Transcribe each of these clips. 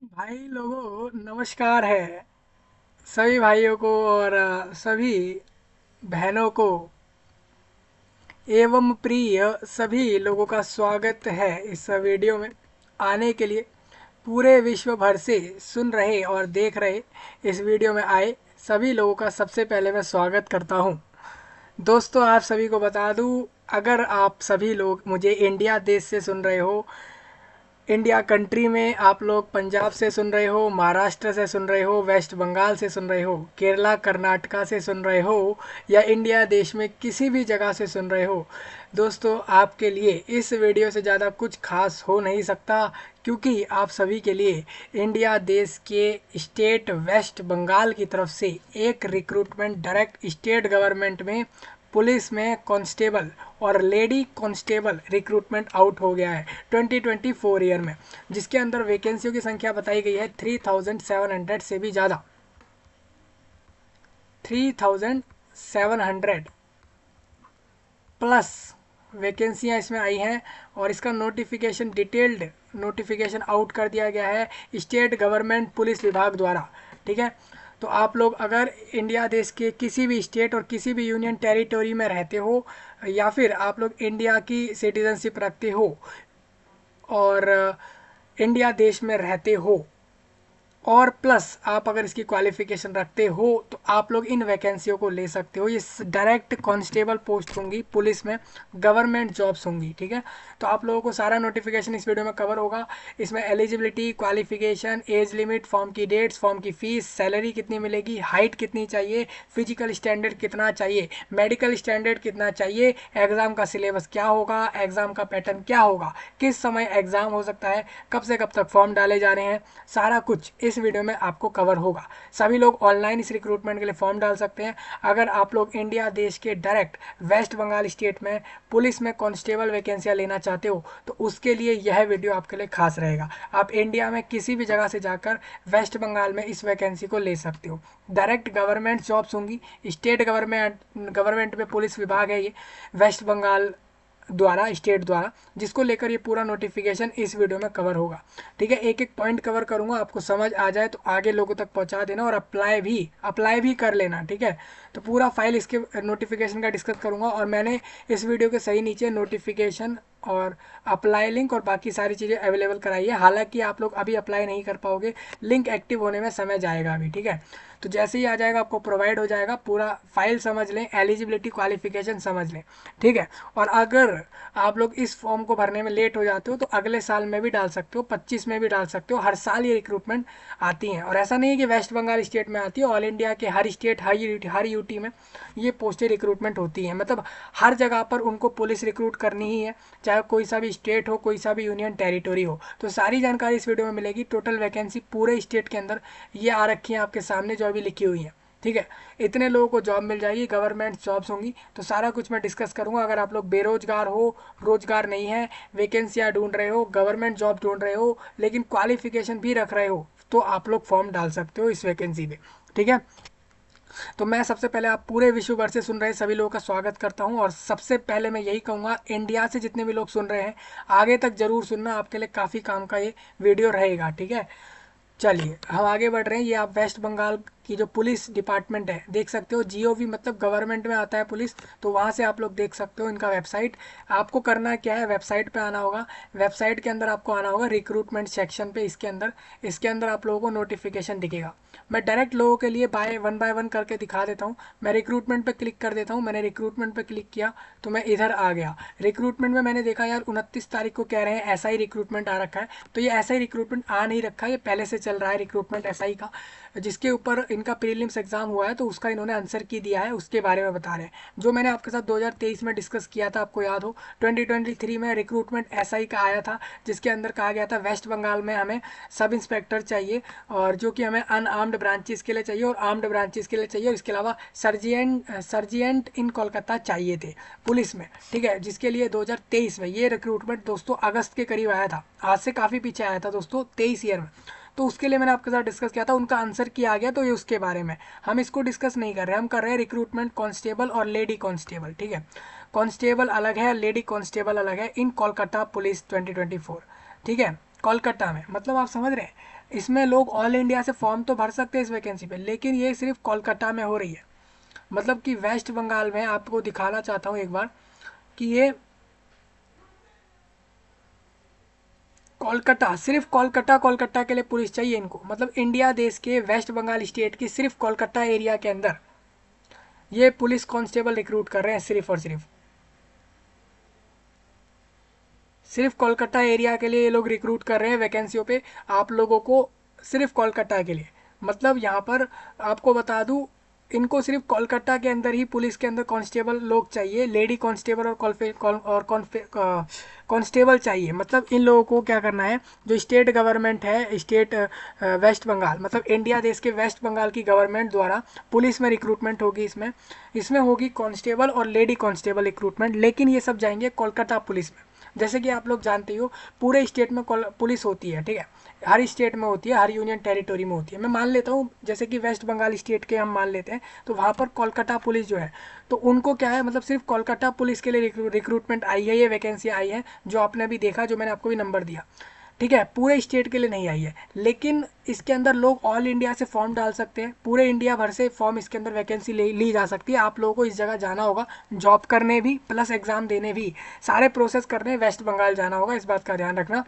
भाई लोगों नमस्कार है सभी भाइयों को और सभी बहनों को एवं प्रिय सभी लोगों का स्वागत है इस वीडियो में आने के लिए। पूरे विश्व भर से सुन रहे और देख रहे इस वीडियो में आए सभी लोगों का सबसे पहले मैं स्वागत करता हूं। दोस्तों आप सभी को बता दूं, अगर आप सभी लोग मुझे इंडिया देश से सुन रहे हो, इंडिया कंट्री में आप लोग पंजाब से सुन रहे हो, महाराष्ट्र से सुन रहे हो, वेस्ट बंगाल से सुन रहे हो, केरला कर्नाटका से सुन रहे हो, या इंडिया देश में किसी भी जगह से सुन रहे हो, दोस्तों आपके लिए इस वीडियो से ज़्यादा कुछ खास हो नहीं सकता, क्योंकि आप सभी के लिए इंडिया देश के स्टेट वेस्ट बंगाल की तरफ से एक रिक्रूटमेंट डायरेक्ट स्टेट गवर्नमेंट में पुलिस में कांस्टेबल और लेडी कांस्टेबल रिक्रूटमेंट आउट हो गया है 2024 ईयर में, जिसके अंदर वैकेंसियों की संख्या बताई गई है 3700 से भी ज़्यादा। 3700 प्लस वैकेंसियां इसमें आई हैं, और इसका नोटिफिकेशन डिटेल्ड नोटिफिकेशन आउट कर दिया गया है स्टेट गवर्नमेंट पुलिस विभाग द्वारा। ठीक है, तो आप लोग अगर इंडिया देश के किसी भी स्टेट और किसी भी यूनियन टेरिटोरी में रहते हो, या फिर आप लोग इंडिया की सिटीजनशिप रखते हो और इंडिया देश में रहते हो, और प्लस आप अगर इसकी क्वालिफिकेशन रखते हो, तो आप लोग इन वैकेंसियों को ले सकते हो। ये डायरेक्ट कांस्टेबल पोस्ट होंगी पुलिस में, गवर्नमेंट जॉब्स होंगी। ठीक है, तो आप लोगों को सारा नोटिफिकेशन इस वीडियो में कवर होगा। इसमें eligibility, qualification, age limit, form की डेट्स, फॉर्म की फीस, सैलरी कितनी मिलेगी, हाइट कितनी चाहिए, फिजिकल स्टैंडर्ड कितना चाहिए, मेडिकल स्टैंडर्ड कितना चाहिए, एग्जाम का सिलेबस क्या होगा, एग्जाम का पैटर्न क्या होगा, किस समय एग्जाम हो सकता है, कब से कब तक फॉर्म डाले जा रहे हैं, सारा कुछ इस वीडियो में आपको कवर होगा। सभी लोग ऑनलाइन इस रिक्रूटमेंट के लिए फॉर्म डाल सकते हैं। अगर आप लोग इंडिया देश के डायरेक्ट वेस्ट बंगाल स्टेट में पुलिस में कांस्टेबल वैकेंसियां लेना चाहते हो, तो उसके लिए यह वीडियो आपके लिए खास रहेगा। आप इंडिया में किसी भी जगह से जाकर वेस्ट बंगाल में इस वैकेंसी को ले सकते हो। डायरेक्ट गवर्नमेंट जॉब्स होंगी, स्टेट गवर्नमेंट में पुलिस विभाग है ये वेस्ट बंगाल द्वारा, स्टेट द्वारा, जिसको लेकर ये पूरा नोटिफिकेशन इस वीडियो में कवर होगा। ठीक है, एक एक पॉइंट कवर करूंगा, आपको समझ आ जाए तो आगे लोगों तक पहुंचा देना, और अप्लाई भी कर लेना। ठीक है, तो पूरा फाइल इसके नोटिफिकेशन का डिस्कस करूंगा, और मैंने इस वीडियो के सही नीचे नोटिफिकेशन और अप्लाई लिंक और बाकी सारी चीज़ें अवेलेबल कराई है। हालांकि आप लोग अभी अप्लाई नहीं कर पाओगे, लिंक एक्टिव होने में समय जाएगा अभी। ठीक है, तो जैसे ही आ जाएगा आपको प्रोवाइड हो जाएगा। पूरा फाइल समझ लें, एलिजिबिलिटी क्वालिफिकेशन समझ लें। ठीक है, और अगर आप लोग इस फॉर्म को भरने में लेट हो जाते हो, तो अगले साल में भी डाल सकते हो, 25 में भी डाल सकते हो। हर साल ये रिक्रूटमेंट आती हैं, और ऐसा नहीं है कि वेस्ट बंगाल स्टेट में आती है, ऑल इंडिया के हर स्टेट, हर यूटी में ये पोस्टें रिक्रूटमेंट होती हैं। मतलब हर जगह पर उनको पुलिस रिक्रूट करनी ही है, चाहे कोई सा भी स्टेट हो, कोई सा भी यूनियन टेरिटोरी हो। तो सारी जानकारी इस वीडियो में मिलेगी। टोटल वैकेंसी पूरे स्टेट के अंदर ये आ रखी है आपके सामने, जो अभी लिखी हुई है। ठीक है, इतने लोगों को जॉब मिल जाएगी, गवर्नमेंट जॉब्स होंगी। तो सारा कुछ मैं डिस्कस करूंगा। अगर आप लोग बेरोजगार हो, रोजगार नहीं है, वैकेंसियां ढूंढ रहे हो, गवर्नमेंट जॉब ढूंढ रहे हो, लेकिन क्वालिफिकेशन भी रख रहे हो, तो आप लोग फॉर्म डाल सकते हो इस वैकेंसी पे। ठीक है, तो मैं सबसे पहले आप पूरे विश्व भर से सुन रहे सभी लोगों का स्वागत करता हूं, और सबसे पहले मैं यही कहूंगा, इंडिया से जितने भी लोग सुन रहे हैं आगे तक जरूर सुनना, आपके लिए काफ़ी काम का ये वीडियो रहेगा। ठीक है, चलिए हम आगे बढ़ रहे हैं। ये आप वेस्ट बंगाल की जो पुलिस डिपार्टमेंट है देख सकते हो, जीओवी मतलब गवर्नमेंट में आता है पुलिस, तो वहाँ से आप लोग देख सकते हो इनका वेबसाइट। आपको करना क्या है, वेबसाइट पे आना होगा। वेबसाइट के अंदर आपको आना होगा रिक्रूटमेंट सेक्शन पे। इसके अंदर आप लोगों को नोटिफिकेशन दिखेगा। मैं डायरेक्ट लोगों के लिए बाय वन करके दिखा देता हूँ। मैं रिक्रूटमेंट पे क्लिक कर देता हूँ। मैंने रिक्रूटमेंट पे क्लिक किया तो मैं इधर आ गया। रिक्रूटमेंट में मैंने देखा यार 29 तारीख को कह रहे हैं ऐसा ही रिक्रूटमेंट आ रखा है, तो ये ऐसा ही रिक्रूटमेंट आ नहीं रखा है, ये पहले से चल रहा है रिक्रूटमेंट एसआई का, जिसके ऊपर इनका प्रीलिम्स एग्जाम हुआ है, तो उसका इन्होंने आंसर की दिया है, उसके बारे में बता रहे हैं। जो मैंने आपके साथ 2023 में डिस्कस किया था, आपको याद हो, 2023 में रिक्रूटमेंट एसआई का आया था, जिसके अंदर कहा गया था वेस्ट बंगाल में हमें सब इंस्पेक्टर चाहिए, और जो कि हमें अनआर्म्ड ब्रांचेस के लिए चाहिए और आर्म्ड ब्रांचेस के लिए चाहिए, और इसके अलावा सर्जियंट इन कोलकाता चाहिए थे पुलिस में। ठीक है, जिसके लिए 2023 में ये रिक्रूटमेंट दोस्तों अगस्त के करीब आया था, आज से काफ़ी पीछे आया था दोस्तों, 23 ईयर में। तो उसके लिए मैंने आपके साथ डिस्कस किया था, उनका आंसर किया गया, तो ये उसके बारे में हम इसको डिस्कस नहीं कर रहे, हम कर रहे हैं रिक्रूटमेंट कांस्टेबल और लेडी कांस्टेबल। ठीक है, कांस्टेबल अलग है, लेडी कांस्टेबल अलग है, इन कोलकाता पुलिस 2024। ठीक है, कोलकाता में मतलब आप समझ रहे हैं, इसमें लोग ऑल इंडिया से फॉर्म तो भर सकते हैं इस वैकेंसी पे, लेकिन ये सिर्फ कोलकाता में हो रही है। मतलब कि वेस्ट बंगाल में, आपको दिखाना चाहता हूँ एक बार कि ये कोलकाता, सिर्फ कोलकाता, कोलकाता के लिए पुलिस चाहिए इनको। मतलब इंडिया देश के वेस्ट बंगाल स्टेट की सिर्फ कोलकाता एरिया के अंदर ये पुलिस कांस्टेबल रिक्रूट कर रहे हैं, सिर्फ और सिर्फ कोलकाता एरिया के लिए ये लोग रिक्रूट कर रहे हैं वैकेंसियों पे आप लोगों को, सिर्फ कोलकाता के लिए। मतलब यहाँ पर आपको बता दूँ, इनको सिर्फ कोलकाता के अंदर ही पुलिस के अंदर कांस्टेबल लोग चाहिए, लेडी कांस्टेबल और कांस्टेबल चाहिए। मतलब इन लोगों को क्या करना है, जो स्टेट गवर्नमेंट है, स्टेट वेस्ट बंगाल, मतलब इंडिया देश के वेस्ट बंगाल की गवर्नमेंट द्वारा पुलिस में रिक्रूटमेंट होगी। इसमें होगी कांस्टेबल और लेडी कांस्टेबल रिक्रूटमेंट, लेकिन ये सब जाएंगे कोलकाता पुलिस में। जैसे कि आप लोग जानते हो पूरे स्टेट में पुलिस होती है, ठीक है, हर स्टेट में होती है, हर यूनियन टेरिटोरी में होती है। मैं मान लेता हूँ जैसे कि वेस्ट बंगाल स्टेट के हम मान लेते हैं, तो वहाँ पर कोलकाता पुलिस जो है, तो उनको क्या है, मतलब सिर्फ कोलकाता पुलिस के लिए रिक्रूटमेंट आई है, ये वैकेंसी आई है जो आपने अभी देखा, जो मैंने आपको भी नंबर दिया, ठीक है, पूरे स्टेट के लिए नहीं आई है। लेकिन इसके अंदर लोग ऑल इंडिया से फॉर्म डाल सकते हैं, पूरे इंडिया भर से फॉर्म इसके अंदर वैकेंसी ली जा सकती है। आप लोगों को इस जगह जाना होगा जॉब करने भी, प्लस एग्जाम देने भी, सारे प्रोसेस करने वेस्ट बंगाल जाना होगा, इस बात का ध्यान रखना।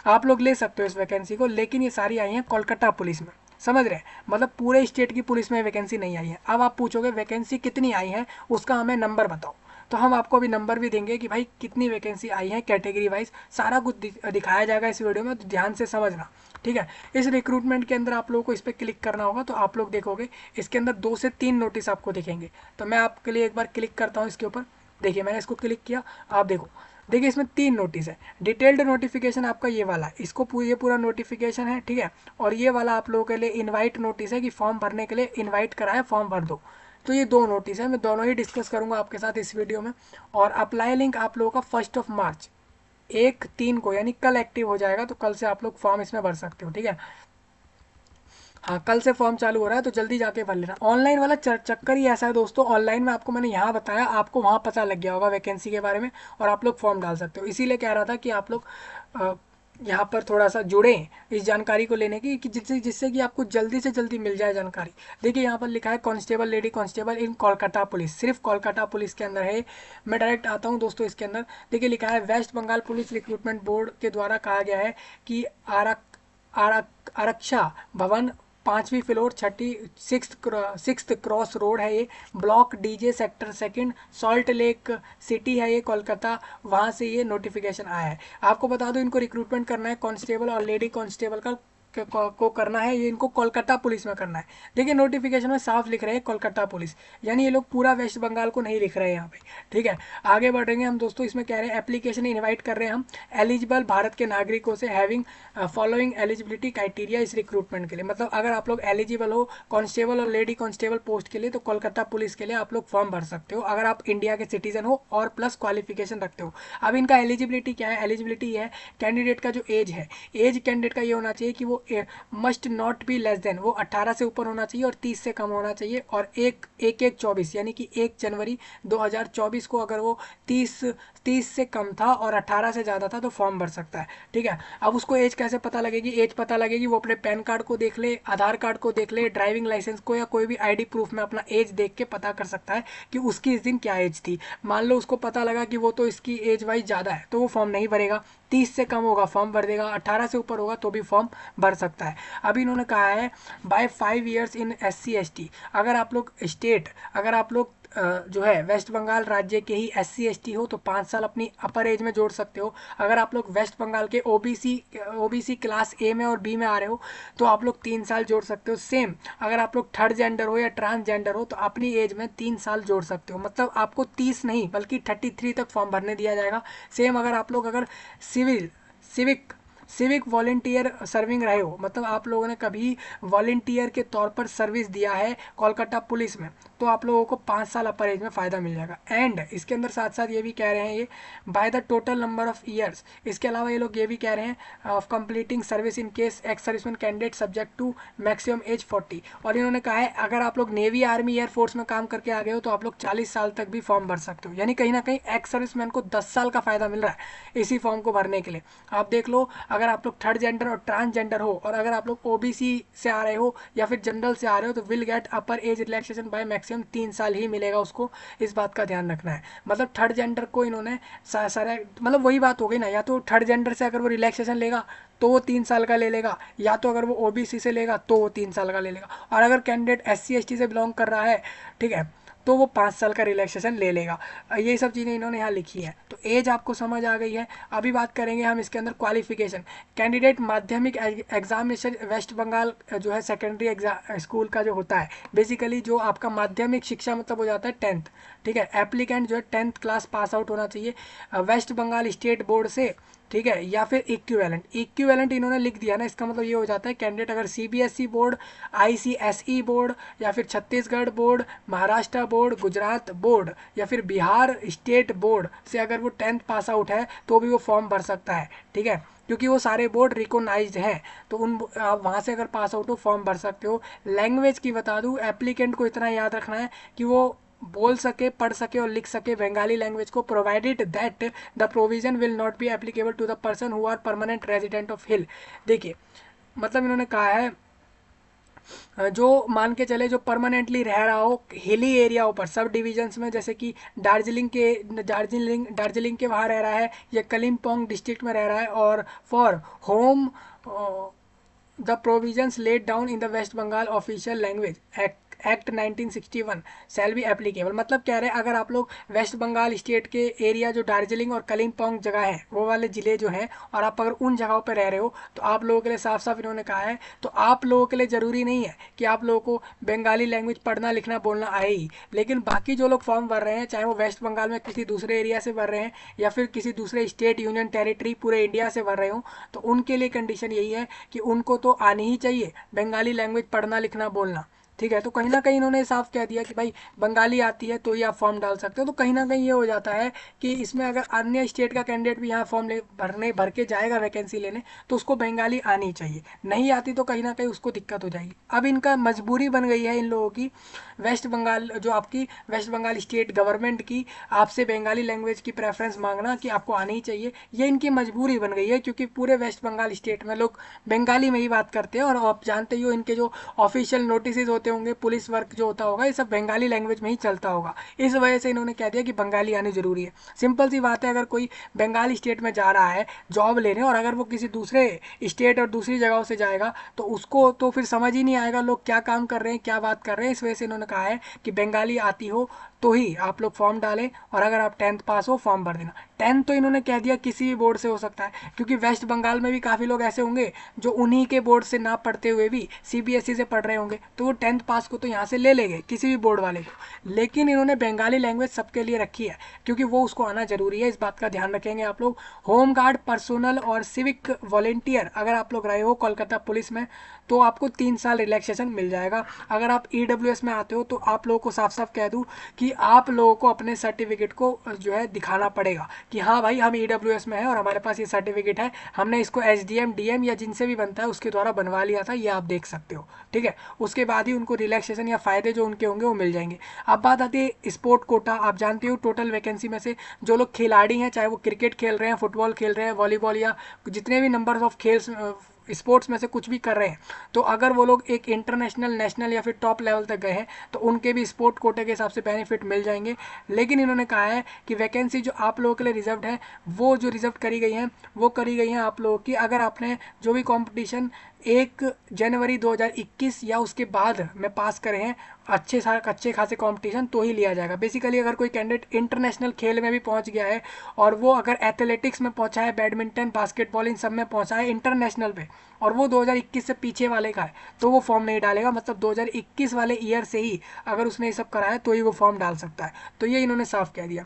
आप लोग ले सकते हो इस वैकेंसी को, लेकिन ये सारी आई हैं कोलकाता पुलिस में, समझ रहे हैं, मतलब पूरे स्टेट की पुलिस में वैकेंसी नहीं आई है। अब आप पूछोगे वैकेंसी कितनी आई है, उसका हमें नंबर बताओ, तो हम आपको अभी नंबर भी देंगे कि भाई कितनी वैकेंसी आई है कैटेगरी वाइज, सारा कुछ दिखाया जाएगा इस वीडियो में, तो ध्यान से समझना, ठीक है। इस रिक्रूटमेंट के अंदर आप लोगों को इस पर क्लिक करना होगा, तो आप लोग देखोगे इसके अंदर 2 से 3 नोटिस आपको दिखेंगे। तो मैं आपके लिए एक बार क्लिक करता हूँ इसके ऊपर, देखिए मैंने इसको क्लिक किया, आप देखो, देखिए इसमें 3 नोटिस है। डिटेल्ड नोटिफिकेशन आपका ये वाला है, इसको ये पूरा नोटिफिकेशन है, ठीक है। और ये वाला आप लोगों के लिए इनवाइट नोटिस है कि फॉर्म भरने के लिए इनवाइट करा है, फॉर्म भर दो। तो ये 2 नोटिस है, मैं दोनों ही डिस्कस करूंगा आपके साथ इस वीडियो में। और अप्लाई लिंक आप लोगों का 1 मार्च 1/3 को, यानी कल एक्टिव हो जाएगा, तो कल से आप लोग फॉर्म इसमें भर सकते हो, ठीक है। हाँ, कल से फॉर्म चालू हो रहा है, तो जल्दी जाके भर लेना। ऑनलाइन वाला चक्कर ही ऐसा है दोस्तों, ऑनलाइन में आपको मैंने यहाँ बताया, आपको वहाँ पता लग गया होगा वैकेंसी के बारे में, और आप लोग फॉर्म डाल सकते हो। इसीलिए कह रहा था कि आप लोग यहाँ पर थोड़ा सा जुड़ें इस जानकारी को लेने की, कि जिससे कि आपको जल्दी से जल्दी मिल जाए जानकारी। देखिए यहाँ पर लिखा है कांस्टेबल, लेडी कांस्टेबल इन कोलकाता पुलिस, सिर्फ कोलकाता पुलिस के अंदर है। मैं डायरेक्ट आता हूँ दोस्तों इसके अंदर, देखिए लिखा है West Bengal police recruitment board के द्वारा कहा गया है कि आरक्षा भवन 5वीं फ्लोर 6th क्रॉस रोड है, ये block DJ sector 2 salt lake city है ये कोलकाता, वहाँ से ये नोटिफिकेशन आया है। आपको बता दो इनको रिक्रूटमेंट करना है कांस्टेबल और लेडी कांस्टेबल का को करना है, ये इनको कोलकाता पुलिस में करना है। देखिए नोटिफिकेशन में साफ लिख रहे हैं कोलकाता पुलिस, यानी ये लोग पूरा वेस्ट बंगाल को नहीं लिख रहे हैं यहाँ पे, ठीक है। आगे बढ़ेंगे हम दोस्तों, इसमें कह रहे हैं एप्लीकेशन इनवाइट कर रहे हैं हम एलिजिबल भारत के नागरिकों से हैविंग फॉलोइंग एलिजिबिलिटी क्राइटेरिया इस रिक्रूटमेंट के लिए। मतलब अगर आप लोग एलिजिबल हो कांस्टेबल और लेडी कांस्टेबल पोस्ट के लिए, तो कोलकाता पुलिस के लिए आप लोग फॉर्म भर सकते हो, अगर आप इंडिया के सिटीजन हो और प्लस क्वालिफिकेशन रखते हो। अब इनका एलिजिबिलिटी क्या है, एलिजिबिलिटी है कैंडिडेट का जो एज है, एज कैंडिडेट का ये होना चाहिए कि वो must not be less than, वो 18 से ऊपर होना चाहिए और 30 से कम होना चाहिए। और 1/1/24 यानी कि 1 जनवरी 2024 को अगर वो 30 से कम था और 18 से ज़्यादा था, तो फॉर्म भर सकता है, ठीक है। अब उसको एज कैसे पता लगेगी, एज पता लगेगी वो अपने पैन कार्ड को देख ले, आधार कार्ड को देख ले, ड्राइविंग लाइसेंस को, या कोई भी आईडी प्रूफ में अपना एज देख के पता कर सकता है कि उसकी इस दिन क्या एज थी। मान लो उसको पता लगा कि वो तो इसकी एज वाइज ज़्यादा है, तो वो फॉर्म नहीं भरेगा। 30 से कम होगा फॉर्म भर देगा, 18 से ऊपर होगा तो भी फॉर्म भर सकता है। अभी इन्होंने कहा है बाय 5 ईयर्स इन SC/ST, अगर आप लोग अगर आप लोग जो है वेस्ट बंगाल राज्य के ही SC/ST हो, तो 5 साल अपनी अपर एज में जोड़ सकते हो। अगर आप लोग वेस्ट बंगाल के OBC क्लास A में और B में आ रहे हो, तो आप लोग 3 साल जोड़ सकते हो। सेम अगर आप लोग थर्ड जेंडर हो या ट्रांसजेंडर हो, तो अपनी एज में 3 साल जोड़ सकते हो। मतलब आपको 30 नहीं बल्कि 33 तक फॉर्म भरने दिया जाएगा। सेम अगर आप लोग अगर सिविक वॉलंटियर सर्विंग रहे हो, मतलब आप लोगों ने कभी वॉलंटियर के तौर पर सर्विस दिया है कोलकाता पुलिस में, तो आप लोगों को 5 साल अपर एज में फ़ायदा मिल जाएगा। एंड इसके अंदर साथ साथ ये भी कह रहे हैं ये by the total number of years, इसके अलावा ये लोग ये भी कह रहे हैं of completing service in case ex serviceman candidate subject to maximum age 40। और इन्होंने कहा है अगर आप लोग नेवी आर्मी एयरफोर्स में काम करके आ गए हो तो आप लोग 40 साल तक भी फॉर्म भर सकते हो, यानी कहीं ना कहीं एक्स सर्विसमैन को 10 साल का फ़ायदा मिल रहा है इसी फॉर्म को भरने के लिए। आप देख लो, अगर आप लोग थर्ड जेंडर और ट्रांसजेंडर हो और अगर आप लोग ओबीसी से आ रहे हो या फिर जनरल से आ रहे हो तो will get upper age relaxation by maximum 3 साल ही मिलेगा उसको, इस बात का ध्यान रखना है। मतलब थर्ड जेंडर को इन्होंने सारा मतलब वही बात हो गई ना, या तो थर्ड जेंडर से अगर वो रिलैक्सेशन लेगा तो वो 3 साल का ले लेगा, या तो अगर वो ओबीसी से लेगा तो वो 3 साल का ले लेगा, और अगर कैंडिडेट एससी एसटी से बिलोंग कर रहा है, ठीक है, तो वो 5 साल का रिलैक्सेशन ले लेगा। ये सब चीज़ें इन्होंने यहाँ लिखी है। तो एज आपको समझ आ गई है। अभी बात करेंगे हम इसके अंदर क्वालिफिकेशन। कैंडिडेट माध्यमिक एग्जामिनेशन वेस्ट बंगाल जो है सेकेंडरी एग्जाम स्कूल का जो होता है, बेसिकली जो आपका माध्यमिक शिक्षा मतलब हो जाता है 10th, ठीक है। एप्लीकेंट जो है 10th क्लास पास आउट होना चाहिए वेस्ट बंगाल स्टेट बोर्ड से, ठीक है, या फिर इक्विवेलेंट इन्होंने लिख दिया ना, इसका मतलब ये हो जाता है कैंडिडेट अगर सीबीएसई बोर्ड, आईसीएसई बोर्ड या फिर Chhattisgarh board, Maharashtra board, Gujarat board या फिर बिहार स्टेट बोर्ड से अगर वो 10th पास आउट है तो भी वो फॉर्म भर सकता है, ठीक है, क्योंकि वो सारे बोर्ड रिकॉग्नाइज्ड हैं। तो उन आप वहाँ से अगर पास आउट हो फॉर्म भर सकते हो। लैंग्वेज की बता दूँ, एप्लीकेंट को इतना याद रखना है कि वो बोल सके, पढ़ सके और लिख सके बंगाली लैंग्वेज को, provided that the provision will not be applicable to the person who are permanent resident of hill. देखिए मतलब इन्होंने कहा है जो मान के चले जो परमानेंटली रह रहा हो हिली एरियाओं पर, सब डिविजन्स में, जैसे कि दार्जिलिंग के वहाँ रह रहा है या कलिम्पोंग डिस्ट्रिक्ट में रह रहा है, और for home the provisions laid down in the West Bengal official language act 1961 shall be applicable. मतलब कह रहे हैं अगर आप लोग वेस्ट बंगाल स्टेट के एरिया जो दार्जिलिंग और कलिम्पोंग जगह है वो वाले ज़िले जो हैं, और आप अगर उन जगहों पर रह रहे हो तो आप लोगों के लिए साफ साफ इन्होंने कहा है, तो आप लोगों के लिए ज़रूरी नहीं है कि आप लोगों को बंगाली लैंग्वेज पढ़ना लिखना बोलना आए ही, लेकिन बाकी जो लोग फॉर्म भर रहे हैं चाहे वो वेस्ट बंगाल में किसी दूसरे एरिया से भर रहे हैं या फिर किसी दूसरे स्टेट यूनियन टेरिटरी पूरे इंडिया से भर रहे हो, तो उनके लिए कंडीशन यही है कि उनको तो आनी ही चाहिए बंगाली लैंग्वेज पढ़ना लिखना बोलना, ठीक है। तो कहीं ना कहीं इन्होंने साफ कह दिया कि भाई बंगाली आती है तो ही आप फॉर्म डाल सकते हो। तो कहीं ना कहीं ये हो जाता है कि इसमें अगर अन्य स्टेट का कैंडिडेट भी यहाँ फॉर्म भर के जाएगा वैकेंसी लेने तो उसको बंगाली आनी चाहिए, नहीं आती तो कहीं ना कहीं उसको दिक्कत हो जाएगी। अब इनका मजबूरी बन गई है इन लोगों की, वेस्ट बंगाल जो आपकी वेस्ट बंगाल स्टेट गवर्नमेंट की आपसे बंगाली लैंग्वेज की प्रेफरेंस मांगना कि आपको आनी ही चाहिए, ये इनकी मजबूरी बन गई है, क्योंकि पूरे वेस्ट बंगाल स्टेट में लोग बंगाली में ही बात करते हैं। और आप जानते ही हो इनके जो ऑफिशियल नोटिस होते होंगे, पुलिस वर्क जो होता होगा, ये सब बंगाली लैंग्वेज में ही चलता होगा। इस वजह से इन्होंने कह दिया कि बंगाली आनी जरूरी है। सिंपल सी बात है, अगर कोई बंगाली स्टेट में जा रहा है जॉब लेने और अगर वो किसी दूसरे स्टेट और दूसरी जगहों से जाएगा तो उसको तो फिर समझ ही नहीं आएगा लोग क्या काम कर रहे हैं, क्या बात कर रहे हैं। इस वजह से इन्होंने कहा है कि बंगाली आती हो तो ही आप लोग फॉर्म डालें, और अगर आप 10th पास हो फॉर्म भर देना। 10th तो इन्होंने कह दिया किसी भी बोर्ड से हो सकता है, क्योंकि वेस्ट बंगाल में भी काफ़ी लोग ऐसे होंगे जो उन्हीं के बोर्ड से ना पढ़ते हुए भी सीबीएसई से पढ़ रहे होंगे, तो वो 10th पास को तो यहाँ से ले लेंगे किसी भी बोर्ड वाले को। लेकिन इन्होंने बंगाली लैंग्वेज सबके लिए रखी है क्योंकि वो उसको आना जरूरी है, इस बात का ध्यान रखेंगे आप लोग। होम गार्ड पर्सनल और सिविक वॉलेंटियर अगर आप लोग रहे हो कोलकाता पुलिस में तो आपको 3 साल रिलैक्सेशन मिल जाएगा। अगर आप ईडब्ल्यूएस में आते हो तो आप लोगों को साफ साफ कह दूँ कि आप लोगों को अपने सर्टिफिकेट को जो है दिखाना पड़ेगा कि हाँ भाई हम ईडब्ल्यूएस में है और हमारे पास ये सर्टिफिकेट है, हमने इसको एसडीएम डीएम या जिनसे भी बनता है उसके द्वारा बनवा लिया था, ये आप देख सकते हो, ठीक है। उसके बाद ही उनको रिलैक्सेशन या फ़ायदे जो उनके होंगे वो मिल जाएंगे। अब बात आती है स्पोर्ट कोटा। आप जानते हो टोटल वैकेंसी में से जो लोग खिलाड़ी हैं, चाहे वो क्रिकेट खेल रहे हैं, फुटबॉल खेल रहे हैं, वॉलीबॉल या जितने भी नंबर ऑफ खेल स्पोर्ट्स में से कुछ भी कर रहे हैं, तो अगर वो लोग एक इंटरनेशनल नेशनल या फिर टॉप लेवल तक गए हैं तो उनके भी स्पोर्ट कोटे के हिसाब से बेनिफिट मिल जाएंगे। लेकिन इन्होंने कहा है कि वैकेंसी जो आप लोगों के लिए रिजर्व है वो जो रिजर्व करी गई हैं वो करी गई हैं आप लोगों की अगर आपने जो भी कंपटीशन 1 जनवरी 2021 या उसके बाद में पास करे हैं अच्छे खासे कंपटीशन तो ही लिया जाएगा। बेसिकली अगर कोई कैंडिडेट इंटरनेशनल खेल में भी पहुंच गया है और वो अगर एथलेटिक्स में पहुंचा है, बैडमिंटन, बास्केटबॉल, इन सब में पहुंचा है इंटरनेशनल पे, और वो 2021 से पीछे वाले का है तो वो फॉर्म नहीं डालेगा। मतलब 2021 वाले ईयर से ही अगर उसने ये सब करा है तो ही वो फॉर्म डाल सकता है। तो ये इन्होंने साफ कह दिया।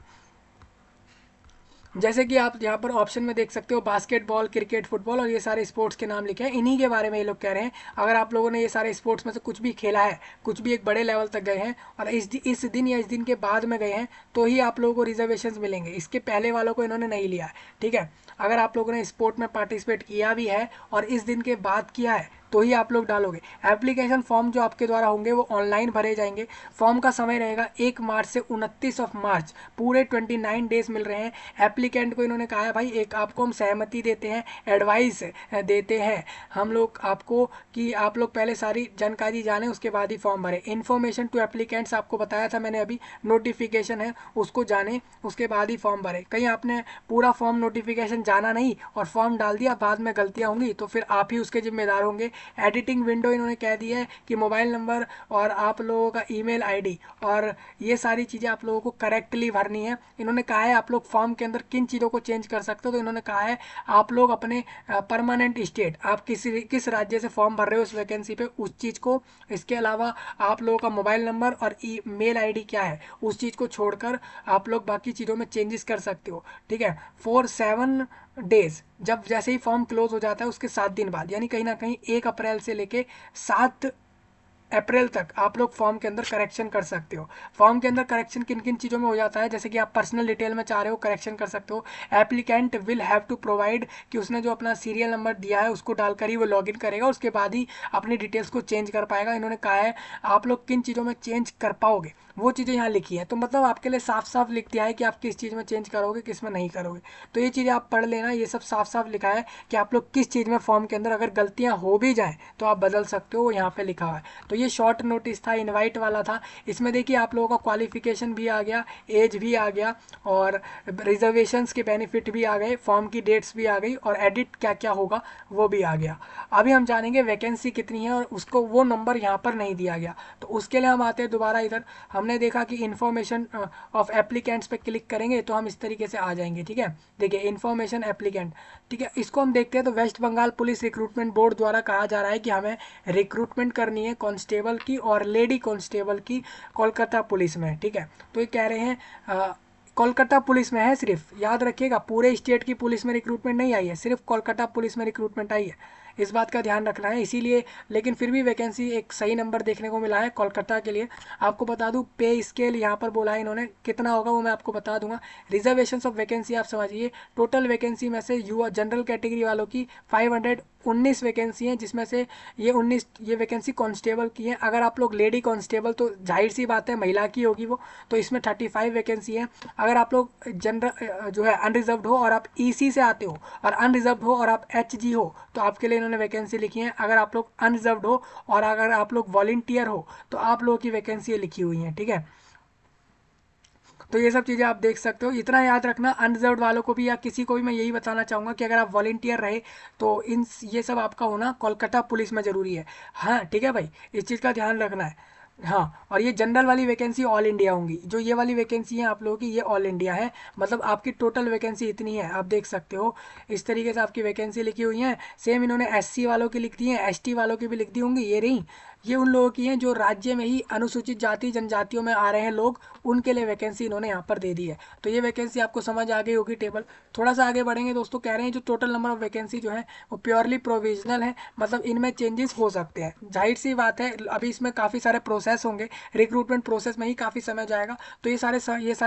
जैसे कि आप यहाँ पर ऑप्शन में देख सकते हो बास्केटबॉल, क्रिकेट, फुटबॉल और ये सारे स्पोर्ट्स के नाम लिखे हैं, इन्हीं के बारे में ये लोग कह रहे हैं। अगर आप लोगों ने ये सारे स्पोर्ट्स में से कुछ भी खेला है, कुछ भी एक बड़े लेवल तक गए हैं और इस दिन या इस दिन के बाद में गए हैं, तो ही आप लोगों को रिजर्वेशन मिलेंगे। इसके पहले वालों को इन्होंने नहीं लिया है, ठीक है। अगर आप लोगों ने स्पोर्ट में पार्टिसिपेट किया भी है और इस दिन के बाद किया है तो ही आप लोग डालोगे। एप्लीकेशन फॉर्म जो आपके द्वारा होंगे वो ऑनलाइन भरे जाएंगे। फॉर्म का समय रहेगा 1 मार्च से 29 मार्च, पूरे 29 डेज मिल रहे हैं। एप्लीकेंट को इन्होंने कहा है भाई एक आपको हम सहमति देते हैं, एडवाइस देते हैं हम लोग आपको कि आप लोग पहले सारी जानकारी जानें उसके बाद ही फॉर्म भरें। इन्फॉर्मेशन टू एप्लीकेंट्स आपको बताया था मैंने अभी, नोटिफिकेशन है उसको जानें उसके बाद ही फॉर्म भरें। कहीं आपने पूरा फॉर्म नोटिफिकेशन जाना नहीं और फॉर्म डाल दिया, बाद में गलतियाँ होंगी तो फिर आप ही उसके जिम्मेदार होंगे। एडिटिंग विंडो इन्होंने कह दी है कि मोबाइल नंबर और आप लोगों का ईमेल आईडी और ये सारी चीज़ें आप लोगों को करेक्टली भरनी है। इन्होंने कहा है आप लोग फॉर्म के अंदर किन चीज़ों को चेंज कर सकते हो, तो इन्होंने कहा है आप लोग अपने परमानेंट स्टेट, आप किस राज्य से फॉर्म भर रहे हो उस वैकेंसी पे उस चीज़ को, इसके अलावा आप लोगों का मोबाइल नंबर और ईमेल आईडी क्या है उस चीज़ को छोड़कर आप लोग बाकी चीज़ों में चेंजेस कर सकते हो, ठीक है। 4-7 डेज, जब जैसे ही फॉर्म क्लोज हो जाता है उसके 7 दिन बाद, यानी कहीं ना कहीं 1 अप्रैल से लेके 7 अप्रैल तक आप लोग फॉर्म के अंदर करेक्शन कर सकते हो। फॉर्म के अंदर करेक्शन किन किन चीज़ों में हो जाता है, जैसे कि आप पर्सनल डिटेल में चाह रहे हो करेक्शन कर सकते हो। Applicant will have to provide, कि उसने जो अपना सीरियल नंबर दिया है उसको डालकर ही वो लॉगिन करेगा, उसके बाद ही अपनी डिटेल्स को चेंज कर पाएगा। इन्होंने कहा है आप लोग किन चीज़ों में चेंज कर पाओगे वो चीज़ें यहाँ लिखी है, तो मतलब आपके लिए साफ साफ लिख दिया है कि आप किस चीज़ में चेंज करोगे किस में नहीं करोगे। तो ये चीज़ें आप पढ़ लेना, ये सब साफ साफ लिखा है कि आप लोग किस चीज़ में फॉर्म के अंदर अगर गलतियाँ हो भी जाएँ तो आप बदल सकते हो, यहाँ पे लिखा हुआ है। तो ये शॉर्ट नोटिस था, इनवाइट वाला था। इसमें देखिए आप लोगों का क्वालिफिकेशन भी आ गया, एज भी आ गया और रिजर्वेशंस के बेनिफिट भी आ गए, फॉर्म की डेट्स भी आ गई और एडिट क्या क्या होगा वो भी आ गया। अभी हम जानेंगे वैकेंसी कितनी है और उसको वो नंबर यहाँ पर नहीं दिया गया, तो उसके लिए हम आते हैं दोबारा इधर। हमने देखा कि इन्फॉर्मेशन ऑफ एप्लीकेंट्स पे क्लिक करेंगे तो हम इस तरीके से आ जाएंगे, ठीक है। देखिए इन्फॉर्मेशन एप्लीकेंट, ठीक है, इसको हम देखते हैं। तो West Bengal police recruitment board द्वारा कहा जा रहा है कि हमें रिक्रूटमेंट करनी है कांस्टेबल की और लेडी कांस्टेबल की कोलकाता पुलिस में, ठीक है। तो ये कह रहे हैं कोलकाता पुलिस में है, सिर्फ याद रखिएगा पूरे स्टेट की पुलिस में रिक्रूटमेंट नहीं आई है, सिर्फ कोलकाता पुलिस में रिक्रूटमेंट आई है, इस बात का ध्यान रखना है। इसीलिए लेकिन फिर भी वैकेंसी एक सही नंबर देखने को मिला है कोलकाता के लिए। आपको बता दूं पे स्केल यहाँ पर बोला है इन्होंने, कितना होगा वो मैं आपको बता दूंगा। रिजर्वेशन ऑफ वैकेंसी आप समझिए, टोटल वैकेंसी में से युवा जनरल कैटेगरी वालों की 519 वैकेंसी हैं, जिसमें से ये वैकेंसी कांस्टेबल की है। अगर आप लोग लेडी कांस्टेबल तो जाहिर सी बात है महिला की होगी वो, तो इसमें 35 वैकेंसी है। अगर आप लोग जनरल जो है अनरिजर्व्ड हो और आप ईसी से आते हो और अनरिजर्व्ड हो और आप एचजी हो तो आपके लिए इन्होंने वैकेंसी लिखी है। अगर आप लोग अनरिजर्व्ड हो और अगर आप लोग वॉलंटियर हो तो आप लोगों की वैकेंसी लिखी हुई है, ठीक है। तो ये सब चीज़ें आप देख सकते हो। इतना याद रखना अनरिजर्व्ड वालों को भी या किसी को भी मैं यही बताना चाहूँगा कि अगर आप वॉलंटियर रहे तो ये सब आपका होना कोलकाता पुलिस में ज़रूरी है। हाँ ठीक है भाई, इस चीज़ का ध्यान रखना है। हाँ, और ये जनरल वाली वैकेंसी ऑल इंडिया होंगी, जो ये वाली वैकेंसी है आप लोगों की ये ऑल इंडिया है, मतलब आपकी टोटल वैकेंसी इतनी है, आप देख सकते हो इस तरीके से आपकी वैकेंसी लिखी हुई है। सेम इन्होंने एससी वालों की लिख दी है, एसटी वालों की भी लिख दी होंगी, ये रही। ये उन लोगों की हैं जो राज्य में ही अनुसूचित जाति जनजातियों में आ रहे हैं लोग, उनके लिए वैकेंसी इन्होंने यहाँ पर दे दी है। तो ये वैकेंसी आपको समझ आ गई होगी टेबल। थोड़ा सा आगे बढ़ेंगे दोस्तों, कह रहे हैं जो टोटल नंबर ऑफ वैकेंसी जो है वो प्योरली प्रोविजनल है, मतलब इनमें चेंजेस हो सकते हैं। जाहिर सी बात है अभी इसमें काफ़ी सारे प्रोसेस होंगे, रिक्रूटमेंट प्रोसेस में ही काफ़ी समय जाएगा, तो ये सारे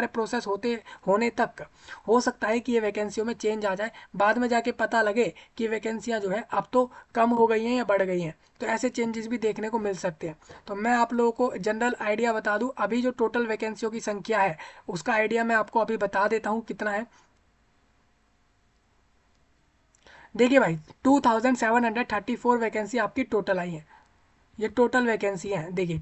प्रोसेस होने तक हो सकता है कि ये वैकेंसियों में चेंज आ जाए, बाद में जाके पता लगे कि वैकेंसियाँ जो है अब तो कम हो गई हैं या बढ़ गई हैं, तो ऐसे चेंजेस भी देखने को मिल सकते हैं। तो मैं आप लोगों को जनरल आइडिया बता दूं, अभी जो टोटल वैकेंसियों की संख्या है उसका आइडिया मैं आपको अभी बता देता हूं कितना है। देखिए भाई 2734 वैकेंसी आपकी टोटल आई है, ये टोटल वैकेंसी है। देखिए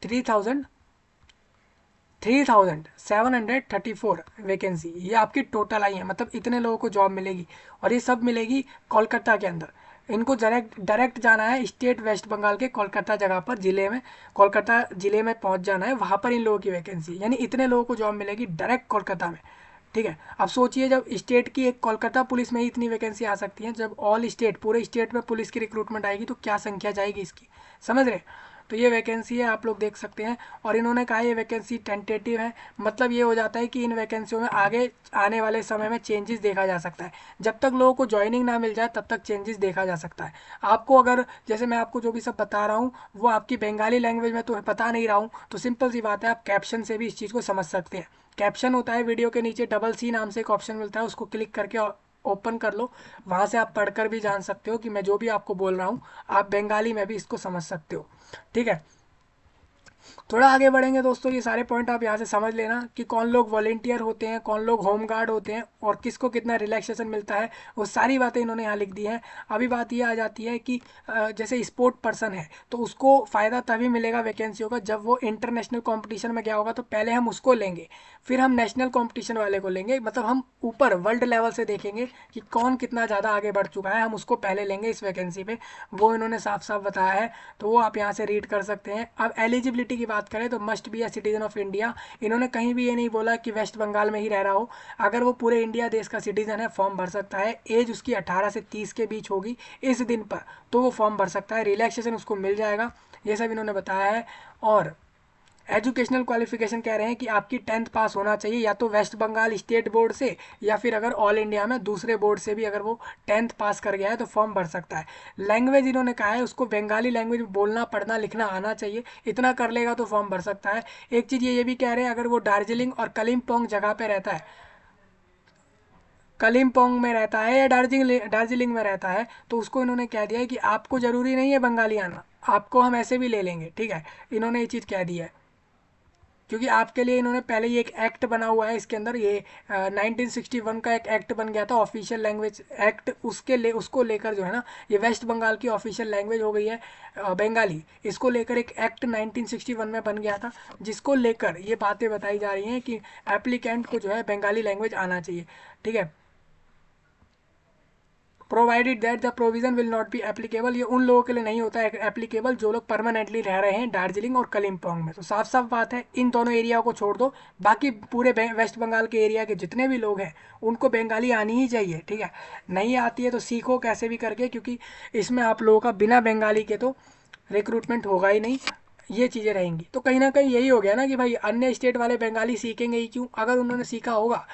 3734 वैकेंसी ये आपकी टोटल आई है, मतलब इतने लोगों को जॉब मिलेगी और ये सब मिलेगी कोलकाता के अंदर। इनको डायरेक्ट जाना है स्टेट वेस्ट बंगाल के कोलकाता जगह पर, ज़िले में, कोलकाता ज़िले में पहुंच जाना है, वहाँ पर इन लोगों की वैकेंसी, यानी इतने लोगों को जॉब मिलेगी डायरेक्ट कोलकाता में, ठीक है। अब सोचिए जब स्टेट की एक कोलकाता पुलिस में ही इतनी वैकेंसी आ सकती है, जब ऑल स्टेट पूरे स्टेट में पुलिस की रिक्रूटमेंट आएगी तो क्या संख्या जाएगी इसकी, समझ रहे। तो ये वैकेंसी है, आप लोग देख सकते हैं। और इन्होंने कहा ये वैकेंसी टेंटेटिव है, मतलब ये हो जाता है कि इन वैकेंसियों में आगे आने वाले समय में चेंजेस देखा जा सकता है। जब तक लोगों को ज्वाइनिंग ना मिल जाए तब तक चेंजेस देखा जा सकता है। आपको अगर जैसे मैं आपको जो भी सब बता रहा हूँ वो आपकी बंगाली लैंग्वेज में तो बता नहीं रहा हूँ, तो सिंपल सी बात है, आप कैप्शन से भी इस चीज़ को समझ सकते हैं। कैप्शन होता है वीडियो के नीचे डबल सी नाम से एक ऑप्शन मिलता है, उसको क्लिक करके ओपन कर लो, वहाँ से आप पढ़कर भी जान सकते हो कि मैं जो भी आपको बोल रहा हूँ आप बंगाली में भी इसको समझ सकते हो। ठीक है, थोड़ा आगे बढ़ेंगे दोस्तों, ये सारे पॉइंट आप यहाँ से समझ लेना कि कौन लोग वॉलेंटियर होते हैं, कौन लोग होम गार्ड होते हैं और किसको कितना रिलैक्सेशन मिलता है, वो सारी बातें इन्होंने यहाँ लिख दी हैं। अभी बात ये आ जाती है कि जैसे स्पोर्ट पर्सन है तो उसको फ़ायदा तभी मिलेगा वैकेंसियों का जब वो इंटरनेशनल कॉम्पिटिशन में गया होगा, तो पहले हम उसको लेंगे, फिर हम नेशनल कॉम्पिटिशन वाले को लेंगे, मतलब हम ऊपर वर्ल्ड लेवल से देखेंगे कि कौन कितना ज़्यादा आगे बढ़ चुका है, हम उसको पहले लेंगे इस वैकेंसी पे, वो इन्होंने साफ साफ बताया है। तो वो आप यहाँ से रीड कर सकते हैं। अब एलिजिबिलिटी की बात करें तो must be a citizen of India, इन्होंने कहीं भी ये नहीं बोला कि वेस्ट बंगाल में ही रह रहा हो, अगर वो पूरे इंडिया देश का सिटीजन है फॉर्म भर सकता है। एज उसकी 18 से 30 के बीच होगी इस दिन पर, तो वो फॉर्म भर सकता है, रिलैक्सेशन उसको मिल जाएगा, ये सब इन्होंने बताया है। और एजुकेशनल क्वालिफिकेशन कह रहे हैं कि आपकी 10th पास होना चाहिए, या तो वेस्ट बंगाल स्टेट बोर्ड से या फिर अगर ऑल इंडिया में दूसरे बोर्ड से भी अगर वो 10th पास कर गया है तो फॉर्म भर सकता है। लैंग्वेज इन्होंने कहा है उसको बंगाली लैंग्वेज बोलना पढ़ना लिखना आना चाहिए, इतना कर लेगा तो फॉर्म भर सकता है। एक चीज़ ये भी कह रहे हैं अगर वो दार्जिलिंग और कलिम्पोंग जगह पे रहता है, कलिम्पोंग में रहता है या दार्जिलिंग में रहता है, तो उसको इन्होंने कह दिया है कि आपको ज़रूरी नहीं है बंगाली आना, आपको हम ऐसे भी ले लेंगे। ठीक है, इन्होंने ये चीज़ कह दी है, क्योंकि आपके लिए इन्होंने पहले ही एक एक्ट बना हुआ है इसके अंदर, ये 1961 का एक एक्ट बन गया था ऑफिशियल लैंग्वेज एक्ट, उसको लेकर जो है ना ये वेस्ट बंगाल की ऑफिशियल लैंग्वेज हो गई है बंगाली। इसको लेकर एक एक्ट 1961 में बन गया था, जिसको लेकर ये बातें बताई जा रही हैं कि एप्लीकेंट को जो है बंगाली लैंग्वेज आना चाहिए। ठीक है, provided that the provision will not be applicable, ये उन लोगों के लिए नहीं होता है एप्लीकेबल जो लोग परमानेंटली रह रहे हैं दार्जिलिंग और कलिम्पोंग में। तो साफ साफ बात है इन दोनों एरिया को छोड़ दो, बाकी पूरे वेस्ट बंगाल के एरिया के जितने भी लोग हैं उनको बंगाली आनी ही चाहिए। ठीक है, नहीं आती है तो सीखो कैसे भी करके, क्योंकि इसमें आप लोगों का बिना बंगाली के तो रिक्रूटमेंट होगा ही नहीं, ये चीज़ें रहेंगी। तो कहीं ना कहीं यही हो गया ना कि भाई अन्य स्टेट वाले बंगाली सीखेंगे ही क्यों, अगर उन्होंने सीखा होगा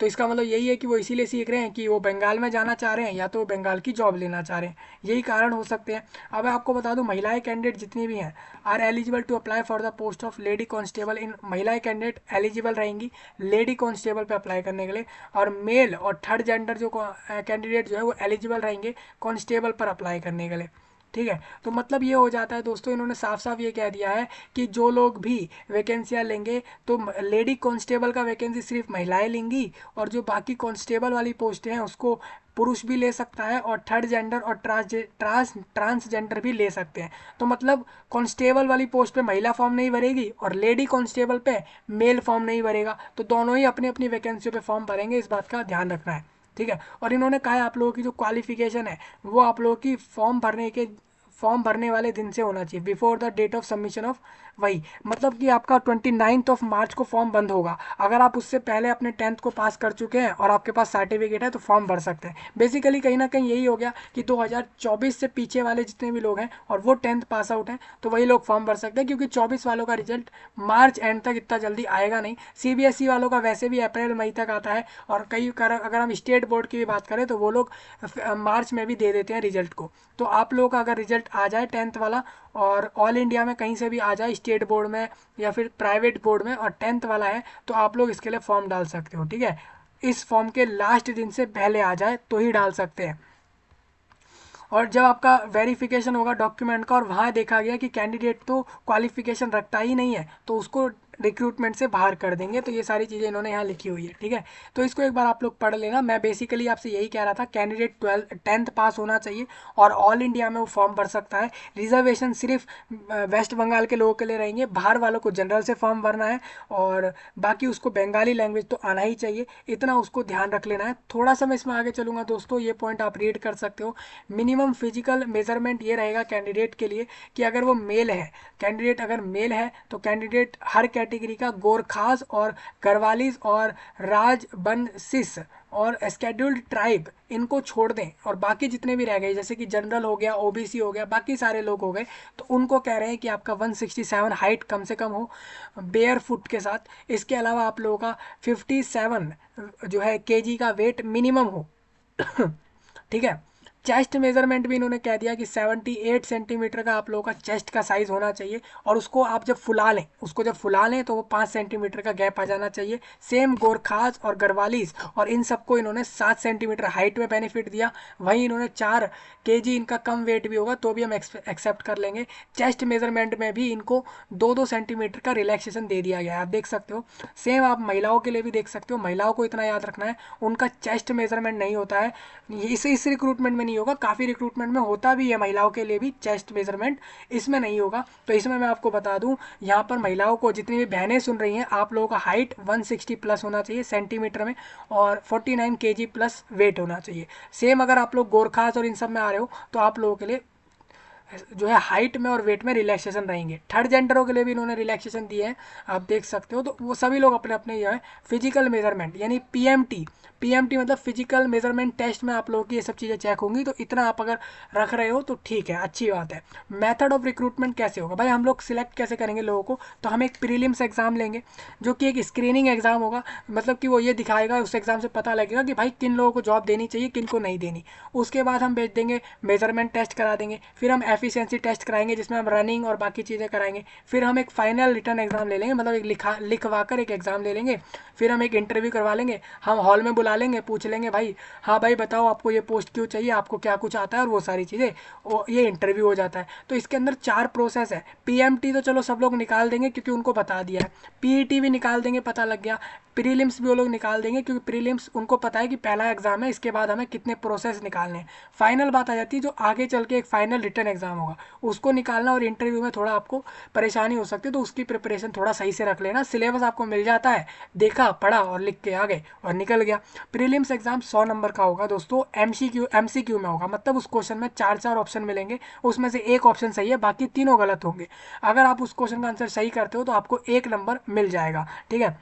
तो इसका मतलब यही है कि वो इसीलिए सीख रहे हैं कि वो बंगाल में जाना चाह रहे हैं या तो वो बंगाल की जॉब लेना चाह रहे हैं, यही कारण हो सकते हैं। अब मैं आपको बता दूं महिलाएं कैंडिडेट जितनी भी हैं are eligible to apply for the post of lady constable, इन महिलाएं कैंडिडेट एलिजिबल रहेंगी लेडी कांस्टेबल पे अप्लाई करने के लिए, और मेल और थर्ड जेंडर जो कैंडिडेट जो है वो एलिजिबल रहेंगे कांस्टेबल पर अप्लाई करने के लिए। ठीक है, तो मतलब ये हो जाता है दोस्तों, इन्होंने साफ साफ ये कह दिया है कि जो लोग भी वैकेंसियाँ लेंगे तो लेडी कांस्टेबल का वैकेंसी सिर्फ महिलाएं लेंगी, और जो बाकी कांस्टेबल वाली पोस्ट हैं उसको पुरुष भी ले सकता है और थर्ड जेंडर और ट्रांसजेंडर भी ले सकते हैं। तो मतलब कांस्टेबल वाली पोस्ट पे महिला फॉर्म नहीं भरेगी और लेडी कांस्टेबल पे मेल फॉर्म नहीं भरेगा, तो दोनों ही अपनी अपनी वैकेंसियों पे फॉर्म भरेंगे, इस बात का ध्यान रखना है। ठीक है, और इन्होंने कहा है आप लोगों की जो क्वालिफिकेशन है वो आप लोगों की फॉर्म भरने वाले दिन से होना चाहिए, before the date of submission of, वही मतलब कि आपका 29 मार्च को फॉर्म बंद होगा, अगर आप उससे पहले अपने 10th को पास कर चुके हैं और आपके पास सर्टिफिकेट है तो फॉर्म भर सकते हैं। बेसिकली कहीं ना कहीं यही हो गया कि 2024 से पीछे वाले जितने भी लोग हैं और वो 10th पास आउट हैं तो वही लोग फॉर्म भर सकते हैं, क्योंकि 24 वालों का रिजल्ट मार्च एंड तक इतना जल्दी आएगा नहीं। CBSE वालों का वैसे भी अप्रैल मई तक आता है, और अगर हम स्टेट बोर्ड की भी बात करें तो वो लोग मार्च में भी दे देते हैं रिजल्ट को। तो आप लोगों का अगर रिजल्ट आ जाए 10th वाला और ऑल इंडिया में कहीं से भी आ जाए स्टेट बोर्ड में या फिर प्राइवेट बोर्ड में और 10th वाला है, तो आप लोग इसके लिए फॉर्म डाल सकते हो। ठीक है, इस फॉर्म के लास्ट दिन से पहले आ जाए तो ही डाल सकते हैं। और जब आपका वेरिफिकेशन होगा डॉक्यूमेंट का और वहाँ देखा गया कि कैंडिडेट तो क्वालिफिकेशन रखता ही नहीं है तो उसको रिक्रूटमेंट से बाहर कर देंगे। तो ये सारी चीज़ें इन्होंने यहाँ लिखी हुई है। ठीक है, तो इसको एक बार आप लोग पढ़ लेना। मैं बेसिकली आपसे यही कह रहा था, कैंडिडेट 10th पास होना चाहिए और ऑल इंडिया में वो फॉर्म भर सकता है। रिजर्वेशन सिर्फ वेस्ट बंगाल के लोगों के लिए रहेंगे, बाहर वालों को जनरल से फॉर्म भरना है, और बाकी उसको बंगाली लैंग्वेज तो आना ही चाहिए, इतना उसको ध्यान रख लेना है। थोड़ा सा मैं इसमें आगे चलूँगा दोस्तों, ये पॉइंट आप रीड कर सकते हो। मिनिमम फिजिकल मेजरमेंट ये रहेगा कैंडिडेट के लिए कि अगर वो मेल है, कैंडिडेट अगर मेल है तो कैंडिडेट हर कैटेगरी का गोरखास और गढ़वालीस और राजबंसिस और स्केड्यूल्ड ट्राइब, इनको छोड़ दें और बाकी जितने भी रह गए जैसे कि जनरल हो गया, ओबीसी हो गया, बाकी सारे लोग हो गए, तो उनको कह रहे हैं कि आपका 167 हाइट कम से कम हो बेयर फुट के साथ। इसके अलावा आप लोगों का 57 जो है केजी का वेट मिनिमम हो। ठीक है। चेस्ट मेजरमेंट भी इन्होंने कह दिया कि 78 सेंटीमीटर का आप लोगों का चेस्ट का साइज होना चाहिए, और उसको आप जब फुला लें, तो वो 5 सेंटीमीटर का गैप आ जाना चाहिए। सेम गोरखास और गढ़वालीस और इन सबको इन्होंने 7 सेंटीमीटर हाइट में बेनिफिट दिया। वहीं इन्होंने 4 केजी इनका कम वेट भी होगा तो भी हम एक्सेप्ट कर लेंगे। चेस्ट मेजरमेंट में भी इनको 2-2 सेंटीमीटर का रिलैक्सेशन दे दिया गया है, आप देख सकते हो। सेम आप महिलाओं के लिए भी देख सकते हो, महिलाओं को इतना याद रखना है, उनका चेस्ट मेजरमेंट नहीं होता है, इस रिक्रूटमेंट में नहीं होगा, काफ़ी रिक्रूटमेंट में होता भी है महिलाओं के लिए भी चेस्ट मेजरमेंट, इसमें नहीं होगा। तो इसमें मैं आपको बता दूं, यहाँ पर महिलाओं को, जितनी भी बहनें सुन रही हैं, आप लोगों का हाइट 160 प्लस होना चाहिए सेंटीमीटर में और 49 केजी प्लस वेट होना चाहिए। सेम अगर आप लोग गोरखास और इन सब में आ रहे हो तो आप लोगों के लिए जो है हाइट में और वेट में रिलैक्सेशन रहेंगे। थर्ड जेंडरों के लिए भी इन्होंने रिलैक्सेशन दिए हैं, आप देख सकते हो। तो वो सभी लोग अपने अपने जो है फिजिकल मेजरमेंट यानी पीएमटी मतलब फिजिकल मेजरमेंट टेस्ट में आप लोगों की ये सब चीज़ें चेक होंगी। तो इतना आप अगर रख रहे हो तो ठीक है, अच्छी बात है। मेथड ऑफ रिक्रूटमेंट कैसे होगा भाई, हम लोग सिलेक्ट कैसे करेंगे लोगों को, तो हम एक प्रीलिम्स एग्जाम लेंगे जो कि एक स्क्रीनिंग एग्जाम होगा, मतलब कि वो ये दिखाएगा, उस एग्जाम से पता लगेगा कि भाई किन लोगों को जॉब देनी चाहिए, किन को नहीं देनी। उसके बाद हम भेज देंगे, मेजरमेंट टेस्ट करा देंगे, फिर हम एफिशिएंसी टेस्ट कराएंगे जिसमें हम रनिंग और बाकी चीज़ें कराएंगे, फिर हम एक फाइनल रिटर्न एग्जाम ले लेंगे, मतलब एक लिखवा कर एक एग्जाम ले लेंगे, फिर हम एक इंटरव्यू करवा लेंगे, हम हॉल में बुला लेंगे, पूछ लेंगे भाई हाँ भाई बताओ आपको ये पोस्ट क्यों चाहिए, आपको क्या कुछ आता है, और वो सारी चीज़ें, ये इंटरव्यू हो जाता है। तो इसके अंदर 4 प्रोसेस है। पीएमटी तो चलो सब लोग निकाल देंगे क्योंकि उनको बता दिया है, पीईटी भी निकाल देंगे, पता लग गया, प्रीलिम्स भी वो लोग निकाल देंगे क्योंकि प्रीलिम्स उनको पता है कि पहला एग्जाम है, इसके बाद हमें कितने प्रोसेस निकालने हैं। फाइनल बात आ जाती है जो आगे चल के एक फाइनल रिटर्न एग्जाम होगा, उसको निकालना, और इंटरव्यू में थोड़ा आपको परेशानी हो सकती है, तो उसकी प्रिपरेशन थोड़ा सही से रख लेना। सिलेबस आपको मिल जाता है, देखा पढ़ा और लिख के आ गए और निकल गया। प्रीलिम्स एग्जाम 100 नंबर का होगा दोस्तों, एमसीक्यू में होगा, मतलब उस क्वेश्चन में 4 ऑप्शन मिलेंगे, उसमें से एक ऑप्शन सही है, बाकी तीनों गलत होंगे। अगर आप उस क्वेश्चन का आंसर सही करते हो तो आपको 1 नंबर मिल जाएगा। ठीक है।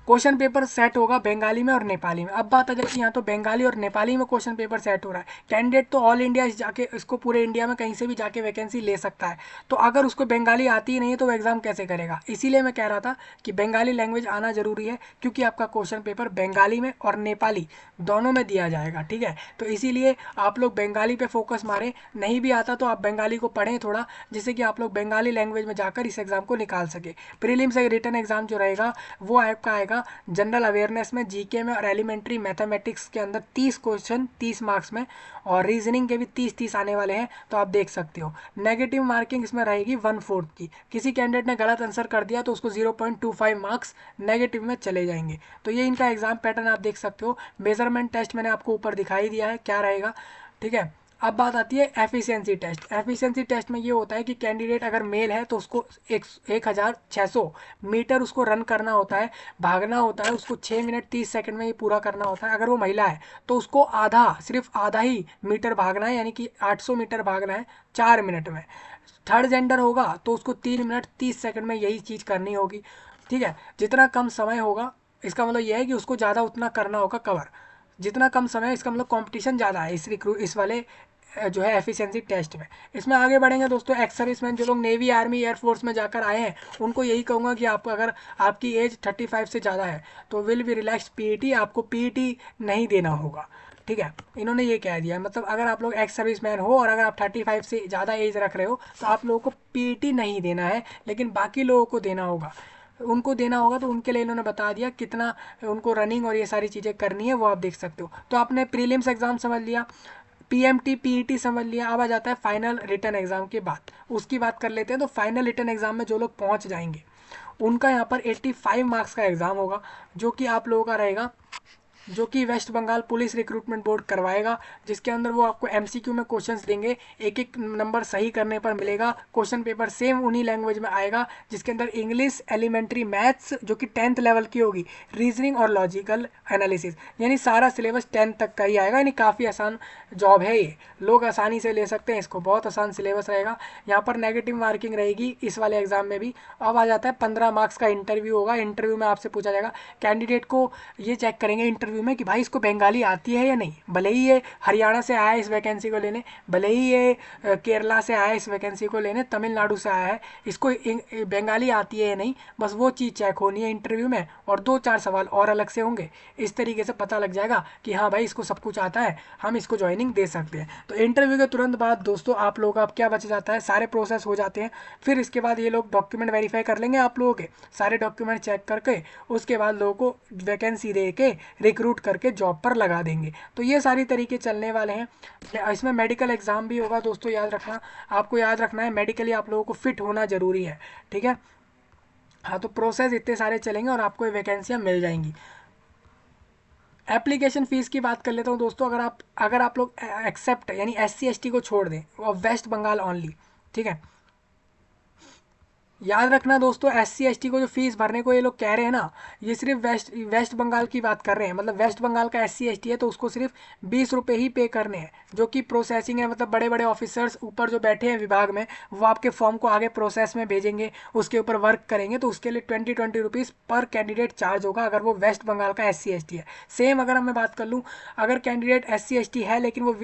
क्वेश्चन पेपर सेट होगा बंगाली में और नेपाली में। अब बात आ जाती है यहाँ तो बंगाली और नेपाली में क्वेश्चन पेपर सेट हो रहा है। कैंडिडेट तो ऑल इंडिया जाके इसको पूरे इंडिया में कहीं से भी जाके वैकेंसी ले सकता है, तो अगर उसको बंगाली आती ही नहीं है तो वो एग्जाम कैसे करेगा। इसीलिए मैं कह रहा था कि बंगाली लैंग्वेज आना जरूरी है, क्योंकि आपका क्वेश्चन पेपर बंगाली में और नेपाली दोनों में दिया जाएगा। ठीक है, तो इसीलिए आप लोग बंगाली पे फोकस मारें, नहीं भी आता तो आप बंगाली को पढ़ें थोड़ा, जिससे कि आप लोग बंगाली लैंग्वेज में जाकर इस एग्जाम को निकाल सके। प्रीलिम्स रिटर्न एग्जाम जो रहेगा वो आपका आएगा जनरल अवेयरनेस में, जीके में और एलिमेंट्री मैथमेटिक्स के अंदर 30 क्वेश्चन 30 मार्क्स में, और रीजनिंग के भी 30-30 आने वाले हैं, तो आप देख सकते हो। नेगेटिव मार्किंग इसमें रहेगी 1/4 की। किसी कैंडिडेट ने गलत आंसर कर दिया तो उसको 0.25 मार्क्स नेगेटिव में चले जाएंगे। तो ये इनका एग्जाम पैटर्न आप देख सकते हो। मेजरमेंट टेस्ट मैंने आपको ऊपर दिखाई दिया है क्या रहेगा। ठीक है, अब बात आती है एफिशिएंसी टेस्ट। एफिशिएंसी टेस्ट में ये होता है कि कैंडिडेट अगर मेल है तो उसको 1600 मीटर उसको रन करना होता है, भागना होता है, उसको 6 मिनट 30 सेकंड में ये पूरा करना होता है। अगर वो महिला है तो उसको सिर्फ आधा ही मीटर भागना है, यानी कि 800 मीटर भागना है 4 मिनट में। थर्ड जेंडर होगा तो उसको 3 मिनट 30 सेकंड में यही चीज़ करनी होगी। ठीक है, जितना कम समय होगा इसका मतलब यह है कि उसको ज़्यादा उतना करना होगा कवर, जितना कम समय, इसका मतलब कंपटीशन ज़्यादा है इस वाले जो है एफिशिएंसी टेस्ट में। इसमें आगे बढ़ेंगे दोस्तों। एक्स सर्विसमैन जो लोग नेवी आर्मी एयरफोर्स में जाकर आए हैं उनको यही कहूँगा कि आप अगर आपकी एज 35 से ज़्यादा है तो विल बी रिलैक्स पीईटी, आपको पीईटी नहीं देना होगा। ठीक है, इन्होंने ये कह दिया, मतलब अगर आप लोग एक्स सर्विसमैन हो और अगर आप 35 से ज़्यादा एज रख रहे हो तो आप लोगों को पीईटी नहीं देना है, लेकिन बाकी लोगों को देना होगा, उनको देना होगा। तो उनके लिए इन्होंने बता दिया कितना उनको रनिंग और ये सारी चीज़ें करनी है, वो आप देख सकते हो। तो आपने प्रीलिम्स एग्जाम समझ लिया, पीएमटी पीईटी समझ लिया, अब आ जाता है फाइनल रिटर्न एग्जाम की बात, उसकी बात कर लेते हैं। तो फाइनल रिटर्न एग्जाम में जो लोग पहुंच जाएंगे उनका यहाँ पर 85 मार्क्स का एग्जाम होगा, जो कि आप लोगों का रहेगा जो कि West Bengal police recruitment board करवाएगा, जिसके अंदर वो आपको एमसीक्यू में क्वेश्चंस देंगे, एक एक नंबर सही करने पर मिलेगा। क्वेश्चन पेपर सेम उन्हीं लैंग्वेज में आएगा, जिसके अंदर इंग्लिश, एलिमेंट्री मैथ्स जो कि 10th लेवल की होगी, रीजनिंग और लॉजिकल एनालिसिस, यानी सारा सिलेबस 10th तक का ही आएगा। यानी काफ़ी आसान जॉब है ये, लोग आसानी से ले सकते हैं इसको, बहुत आसान सिलेबस रहेगा। यहाँ पर नेगेटिव मार्किंग रहेगी इस वाले एग्जाम में भी। अब आ जाता है 15 मार्क्स का इंटरव्यू होगा। इंटरव्यू में आपसे पूछा जाएगा, कैंडिडेट को ये चेक करेंगे इंटरव्यू में कि भाई इसको बंगाली आती है या नहीं। भले ही ये हरियाणा से आया है इस वैकेंसी को लेने, भले ही ये केरला से आया है इस वैकेंसी को लेने, तमिलनाडु से आया है, इसको बंगाली आती है या नहीं, बस वो चीज़ चेक होनी है इंटरव्यू में। और 2-4 सवाल और अलग से होंगे, इस तरीके से पता लग जाएगा कि हाँ भाई इसको सब कुछ आता है, हम इसको ज्वाइनिंग दे सकते हैं। तो इंटरव्यू के तुरंत बाद दोस्तों आप लोगों का अब क्या बच जाता है, सारे प्रोसेस हो जाते हैं। फिर इसके बाद ये लोग डॉक्यूमेंट वेरीफाई कर लेंगे आप लोगों के, सारे डॉक्यूमेंट चेक करके उसके बाद लोगों को वैकेंसी दे के रिक्रूट करके जॉब पर लगा देंगे। तो ये सारी तरीके चलने वाले हैं। इसमें मेडिकल एग्जाम भी होगा दोस्तों, याद रखना, आपको याद रखना है मेडिकली आप लोगों को फिट होना जरूरी है, ठीक है। हाँ, तो प्रोसेस इतने सारे चलेंगे और आपको वैकेंसियाँ मिल जाएंगी। एप्लीकेशन फ़ीस की बात कर लेता हूँ दोस्तों। अगर आप लोग एक्सेप्ट यानी SC ST को छोड़ दें और वेस्ट बंगाल ओनली, ठीक है, याद रखना दोस्तों, SC ST को जो फीस भरने को ये लोग कह रहे हैं ना, ये सिर्फ वेस्ट बंगाल की बात कर रहे हैं। मतलब वेस्ट बंगाल का SC ST है तो उसको सिर्फ 20 रुपये ही पे करने हैं, जो कि प्रोसेसिंग है। मतलब बड़े बड़े ऑफिसर्स ऊपर जो बैठे हैं विभाग में, वो आपके फॉर्म को आगे प्रोसेस में भेजेंगे, उसके ऊपर वर्क करेंगे, तो उसके लिए 20 रुपीज़ पर कैंडिडेट चार्ज होगा अगर वो वेस्ट बंगाल का SC ST है। सेम अगर मैं बात कर लूँ, अगर कैंडिडेट SC ST है लेकिन वो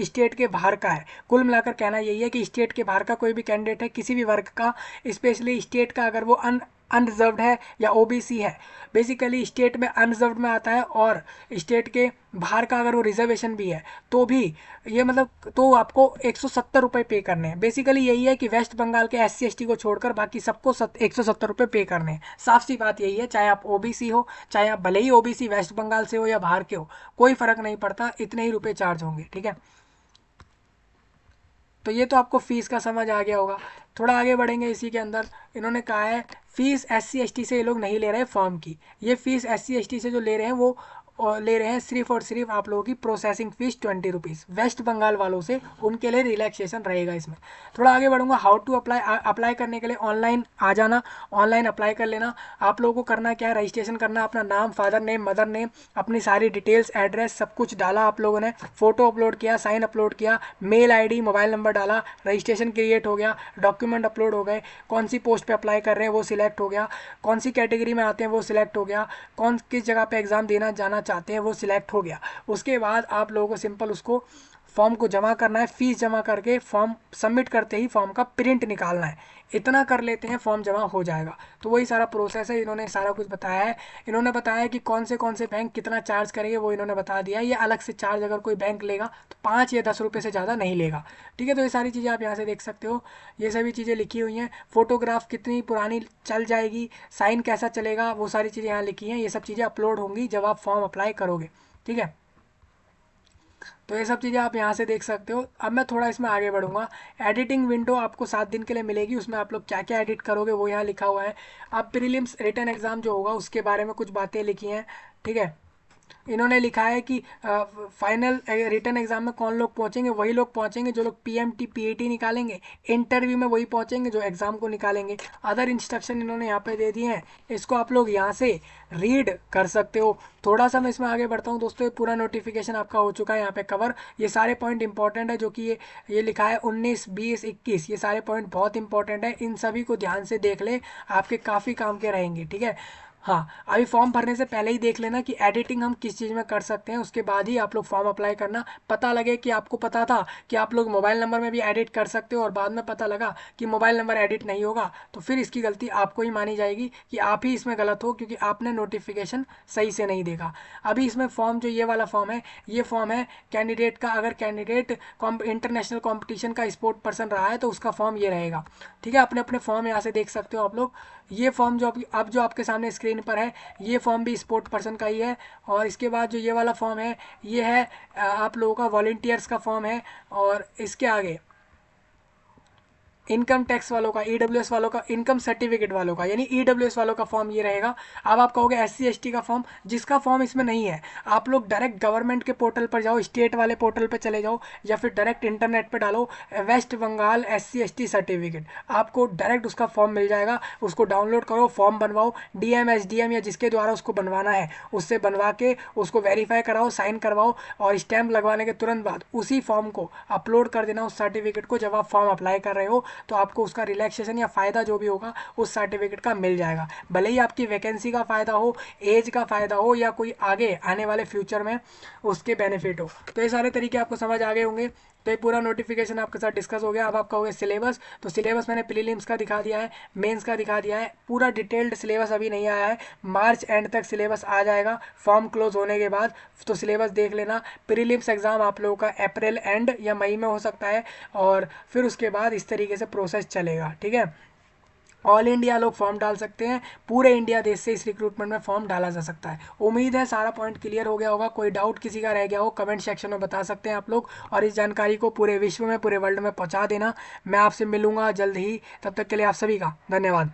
स्टेट के बाहर का है, कुल मिलाकर कहना यही है कि स्टेट के बाहर का कोई भी कैंडिडेट है किसी भी वर्ग का, स्पेशली स्टेट का, अगर वो अनरिजर्व्ड है या OBC है, बेसिकली स्टेट में अनरिजर्व्ड में आता है, और स्टेट के बाहर का अगर वो रिजर्वेशन भी है तो भी ये मतलब तो आपको 170 रुपये पे करने हैं। बेसिकली यही है कि वेस्ट बंगाल के SC ST को छोड़कर बाकी सबको 170 रुपये पे करने हैं। साफ सी बात यही है, चाहे आप OBC हो, चाहे आप भले ही OBC वेस्ट बंगाल से हो या बाहर के हो, कोई फ़र्क नहीं पड़ता, इतने ही रुपये चार्ज होंगे, ठीक है। तो ये तो आपको फ़ीस का समझ आ गया होगा। थोड़ा आगे बढ़ेंगे इसी के अंदर, इन्होंने कहा है फ़ीस SC ST से ये लोग नहीं ले रहे हैं फॉर्म की, ये फ़ीस SC ST से जो ले रहे हैं वो ले रहे हैं सिर्फ और सिर्फ आप लोगों की processing fees 20 rupees. West Bengal वालों से उनके लिए रिलैक्सेशन रहेगा इसमें। थोड़ा आगे बढ़ूंगा, हाउ टू अप्लाई। अप्लाई करने के लिए ऑनलाइन आ जाना, ऑनलाइन अप्लाई कर लेना। आप लोगों को करना क्या है, रजिस्ट्रेशन करना, अपना नाम, फादर नेम, मदर नेम, अपनी सारी डिटेल्स, एड्रेस सब कुछ डाला आप लोगों ने, फ़ोटो अपलोड किया, साइन अपलोड किया, मेल ID, मोबाइल नंबर डाला, रजिस्ट्रेशन क्रिएट हो गया, डॉक्यूमेंट अपलोड हो गए, कौन सी पोस्ट पे अप्लाई कर रहे हैं वो सिलेक्ट हो गया, कौन सी कैटेगरी में आते हैं वो सिलेक्ट हो गया, कौन किस जगह पे एग्ज़ाम देना जाना चाहते हैं वो सिलेक्ट हो गया। उसके बाद आप लोगों को सिंपल उसको फॉर्म को जमा करना है, फीस जमा करके फॉर्म सबमिट करते ही फॉर्म का प्रिंट निकालना है। इतना कर लेते हैं फॉर्म जमा हो जाएगा। तो वही सारा प्रोसेस है, इन्होंने सारा कुछ बताया है। इन्होंने बताया कि कौन से बैंक कितना चार्ज करेंगे वो इन्होंने बता दिया है। ये अलग से चार्ज अगर कोई बैंक लेगा तो 5 या 10 रुपये से ज़्यादा नहीं लेगा, ठीक है। तो ये सारी चीज़ें आप यहाँ से देख सकते हो, ये सभी चीज़ें लिखी हुई हैं। फ़ोटोग्राफ कितनी पुरानी चल जाएगी, साइन कैसा चलेगा, वो सारी चीज़ें यहाँ लिखी हैं। ये सब चीज़ें अपलोड होंगी जब आप फॉर्म अप्लाई करोगे, ठीक है। तो ये सब चीज़ें आप यहाँ से देख सकते हो। अब मैं थोड़ा इसमें आगे बढ़ूँगा। एडिटिंग विंडो आपको 7 दिन के लिए मिलेगी, उसमें आप लोग क्या क्या एडिट करोगे वो यहाँ लिखा हुआ है। अब प्रीलिम्स रिटन एग्ज़ाम जो होगा उसके बारे में कुछ बातें लिखी हैं, ठीक है। इन्होंने लिखा है कि फाइनल रिटन एग्जाम में कौन लोग पहुंचेंगे, वही लोग पहुंचेंगे जो लोग PMT PAT निकालेंगे। इंटरव्यू में वही पहुंचेंगे जो एग्जाम को निकालेंगे। अदर इंस्ट्रक्शन इन्होंने यहाँ पे दे दिए हैं, इसको आप लोग यहाँ से रीड कर सकते हो। थोड़ा सा मैं इसमें आगे बढ़ता हूँ दोस्तों। ये पूरा नोटिफिकेशन आपका हो चुका है यहाँ पे कवर। ये सारे पॉइंट इंपॉर्टेंट है, जो कि ये लिखा है 19, 20, 21, ये सारे पॉइंट बहुत इंपॉर्टेंट है। इन सभी को ध्यान से देख ले, आपके काफ़ी काम के रहेंगे, ठीक है। हाँ, अभी फॉर्म भरने से पहले ही देख लेना कि एडिटिंग हम किस चीज़ में कर सकते हैं, उसके बाद ही आप लोग फॉर्म अप्लाई करना। पता लगे कि आपको पता था कि आप लोग मोबाइल नंबर में भी एडिट कर सकते हो और बाद में पता लगा कि मोबाइल नंबर एडिट नहीं होगा, तो फिर इसकी गलती आपको ही मानी जाएगी कि आप ही इसमें गलत हो, क्योंकि आपने नोटिफिकेशन सही से नहीं देखा। अभी इसमें फॉर्म जो ये वाला फॉर्म है, ये फॉर्म है कैंडिडेट का। अगर कैंडिडेट इंटरनेशनल कॉम्पिटिशन का स्पोर्ट पर्सन रहा है तो उसका फॉर्म ये रहेगा, ठीक है। अपने अपने फॉर्म यहाँ से देख सकते हो आप लोग। ये फॉर्म जो अब जो आपके सामने स्क्रीन पर है, ये फॉर्म भी स्पोर्ट पर्सन का ही है। और इसके बाद जो ये वाला फॉर्म है, ये है आप लोगों का वॉलंटियर्स का फॉर्म है। और इसके आगे इनकम टैक्स वालों का, ईडब्ल्यूएस वालों का, इनकम सर्टिफिकेट वालों का, यानी ईडब्ल्यूएस वालों का फॉर्म ये रहेगा। अब आप कहोगे एससी एसटी का फॉर्म, जिसका फॉर्म इसमें नहीं है, आप लोग डायरेक्ट गवर्नमेंट के पोर्टल पर जाओ, स्टेट वाले पोर्टल पर चले जाओ, या फिर डायरेक्ट इंटरनेट पर डालो West Bengal SC ST certificate, आपको डायरेक्ट उसका फॉर्म मिल जाएगा। उसको डाउनलोड करो, फॉर्म बनवाओ, डीएम एसडीएम या जिसके द्वारा उसको बनवाना है उससे बनवा के उसको वेरीफाई कराओ, साइन करवाओ, और स्टैंप लगवाने के तुरंत बाद उसी फॉर्म को अपलोड कर देना, उस सर्टिफिकेट को, जब आप फॉर्म अप्लाई कर रहे हो तो आपको उसका रिलैक्सेशन या फ़ायदा जो भी होगा उस सर्टिफिकेट का मिल जाएगा। भले ही आपकी वैकेंसी का फ़ायदा हो, एज का फ़ायदा हो, या कोई आगे आने वाले फ्यूचर में उसके बेनिफिट हो। तो ये सारे तरीके आपको समझ आ गए होंगे। तो ये पूरा नोटिफिकेशन आपके साथ डिस्कस हो गया। अब आप कहोगे सिलेबस, तो सिलेबस मैंने प्रीलिम्स का दिखा दिया है, मेंस का दिखा दिया है, पूरा डिटेल्ड सिलेबस अभी नहीं आया है, मार्च एंड तक सिलेबस आ जाएगा फॉर्म क्लोज होने के बाद, तो सिलेबस देख लेना। प्रीलिम्स एग्ज़ाम आप लोगों का अप्रैल एंड या मई में हो सकता है, और फिर उसके बाद इस तरीके से प्रोसेस चलेगा, ठीक है। ऑल इंडिया लोग फॉर्म डाल सकते हैं, पूरे इंडिया देश से इस रिक्रूटमेंट में फॉर्म डाला जा सकता है। उम्मीद है सारा पॉइंट क्लियर हो गया होगा। कोई डाउट किसी का रह गया हो कमेंट सेक्शन में बता सकते हैं आप लोग, और इस जानकारी को पूरे विश्व में, पूरे वर्ल्ड में पहुंचा देना। मैं आपसे मिलूंगा जल्द ही, तब तक के लिए आप सभी का धन्यवाद।